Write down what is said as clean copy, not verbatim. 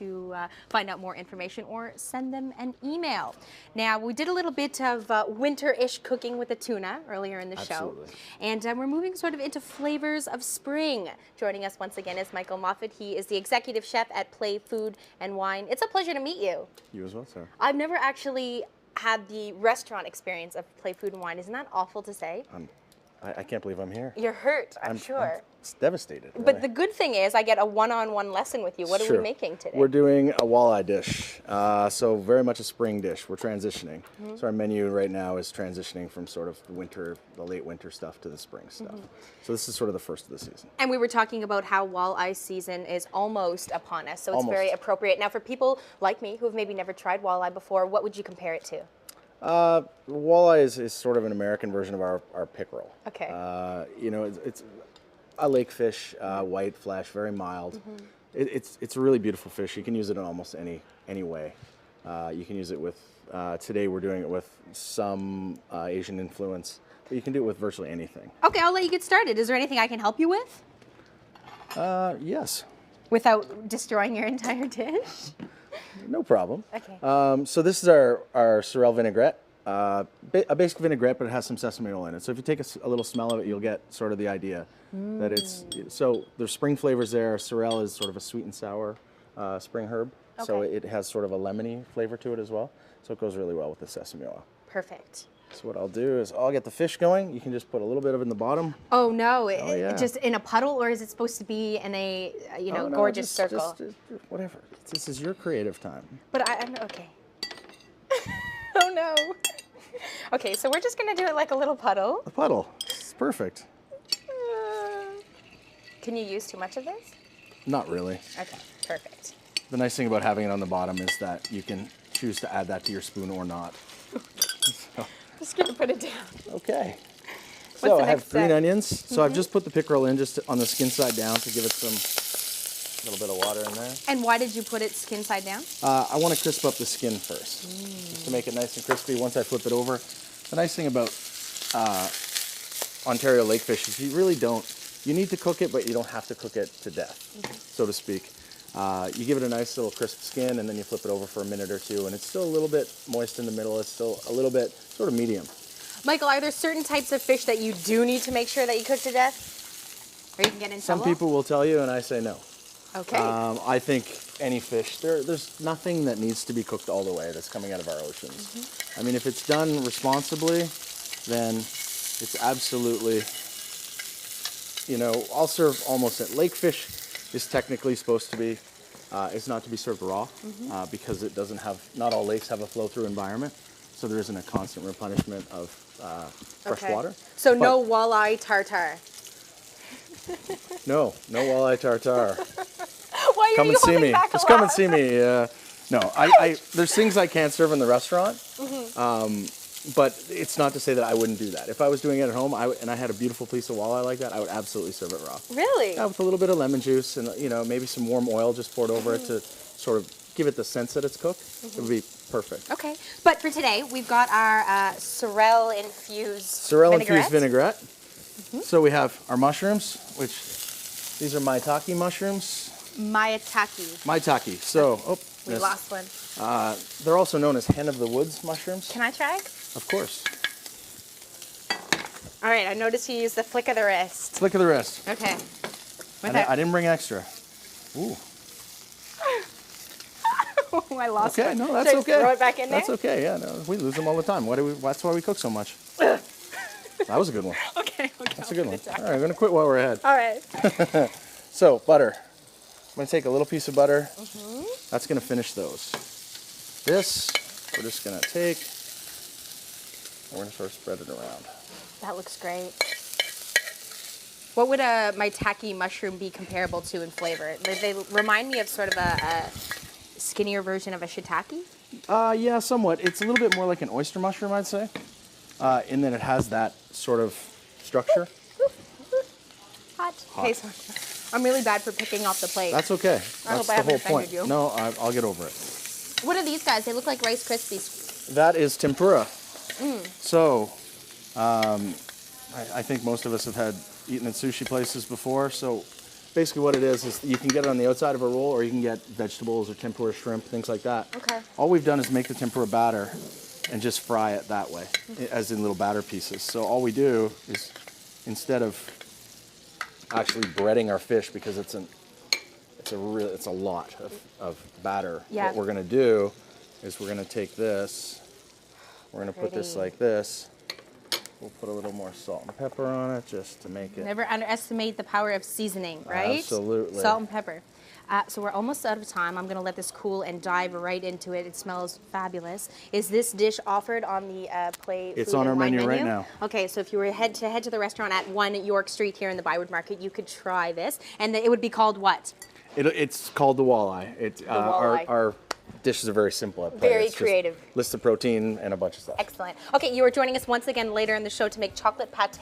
to find out more information or send them an email. Now, we did a little bit of winter-ish cooking with the tuna earlier in the show. And we're moving sort of into flavors of spring. Joining us once again is Michael Moffat. He is the executive chef at Play Food and Wine. It's a pleasure to meet you. You as well, sir. I've never actually had the restaurant experience of Play Food and Wine. Isn't that awful to say? I can't believe I'm here. You're hurt, I'm sure. I'm devastated. Really. But the good thing is I get a one-on-one lesson with you. What are we making today? We're doing a walleye dish. So very much a spring dish. We're transitioning. So our menu right now is transitioning from sort of the late winter stuff to the spring stuff. So this is sort of the first of the season. And we were talking about how walleye season is almost upon us. So it's very appropriate. Now for people like me who have maybe never tried walleye before, what would you compare it to? Walleye is sort of an American version of our pickerel. Okay. You know, it's a lake fish, white flesh, very mild. It's a really beautiful fish. You can use it in almost any way. You can use it with, today we're doing it with some Asian influence, but you can do it with virtually anything. Okay, I'll let you get started. Is there anything I can help you with? Yes. Without destroying your entire dish? No problem. Okay. So this is our sorrel vinaigrette. A basic vinaigrette, but it has some sesame oil in it. So if you take a little smell of it, you'll get sort of the idea that so there's spring flavors there. Sorrel is sort of a sweet and sour spring herb. Okay. So it has sort of a lemony flavor to it as well. So it goes really well with the sesame oil. Perfect. So what I'll do is I'll get the fish going. You can just put a little bit of it in the bottom. Oh no, just in a puddle, or is it supposed to be in a gorgeous circle? Just whatever. This is your creative time. But I'm okay. Oh no. Okay, so we're just gonna do it like a little puddle. A puddle. It's perfect. Can you use too much of this? Not really. Okay, perfect. The nice thing about having it on the bottom is that you can choose to add that to your spoon or not. So. Just gonna put it down. Okay. What's so the I have next green step? onions. So I've just put the pickerel in just on the skin side down to give it some little bit of water in there. And why did you put it skin side down? I want to crisp up the skin first, just to make it nice and crispy. Once I flip it over, the nice thing about Ontario lake fish is you really don't. You need to cook it, but you don't have to cook it to death, so to speak. You give it a nice little crisp skin, and then you flip it over for a minute or two, and it's still a little bit moist in the middle. It's still a little bit sort of medium. Michael, are there certain types of fish that you do need to make sure that you cook to death? Or you can get in trouble? Some people will tell you, and I say no. Okay. I think any fish, there's nothing that needs to be cooked all the way that's coming out of our oceans. I mean, if it's done responsibly, then it's absolutely, I'll serve almost it. Lake fish is technically supposed to be, is not to be served raw because it doesn't have, not all lakes have a flow-through environment. So there isn't a constant replenishment of fresh water. So no walleye tartare. No walleye tartare. Why are come you and see holding me. back a Just come and laugh? see me. No, there's things I can't serve in the restaurant, but it's not to say that I wouldn't do that. If I was doing it at home and I had a beautiful piece of walleye like that, I would absolutely serve it raw. Really? Yeah, with a little bit of lemon juice and maybe some warm oil just poured over it to sort of give it the sense that it's cooked. It would be perfect. Okay, but for today we've got our sorrel-infused vinaigrette. So we have our mushrooms, which these are maitake mushrooms. Maitake. So, we lost one. They're also known as hen of the woods mushrooms. Can I try? Of course. All right, I noticed you used the flick of the wrist. Flick of the wrist. Okay. I didn't bring extra. Ooh. Oh, I lost one. Okay, no, that's Should I okay. throw it back in there? That's okay, yeah. No, we lose them all the time. That's why we cook so much. That was a good one. Okay. That's a good one. All right, I'm going to quit while we're ahead. All right. So, butter. I'm going to take a little piece of butter. That's going to finish those. This, we're just going to take, and we're going to sort of spread it around. That looks great. What would a maitake mushroom be comparable to in flavor? They remind me of sort of a skinnier version of a shiitake? Yeah, somewhat. It's a little bit more like an oyster mushroom, I'd say, in that it has that sort of structure. Hot. Okay, so I'm really bad for picking off the plate. That's okay. I That's hope I the haven't whole offended point. you. No, I'll get over it. What are these guys? They look like Rice Krispies. That is tempura. So, I think most of us have eaten at sushi places before. So, basically what it is you can get it on the outside of a roll, or you can get vegetables or tempura shrimp, things like that. Okay. All we've done is make the tempura batter and just fry it that way, as in little batter pieces. So all we do is, instead of actually breading our fish, because it's a lot of batter. Yeah. What we're gonna do is we're gonna take this, we're gonna put this like this. We'll put a little more salt and pepper on it just to make it. Never underestimate the power of seasoning, right? Absolutely. Salt and pepper. So we're almost out of time. I'm going to let this cool and dive right into it. It smells fabulous. Is this dish offered on the Play It's Food on and our Wine menu right now. Okay, so if you were to head to the restaurant at 1 York Street here in the Byward Market, you could try this. And it would be called what? It's called the walleye. Walleye. Our dishes are very simple at Play. Very It's just creative. list of protein and a bunch of stuff. Excellent. Okay, you are joining us once again later in the show to make chocolate pate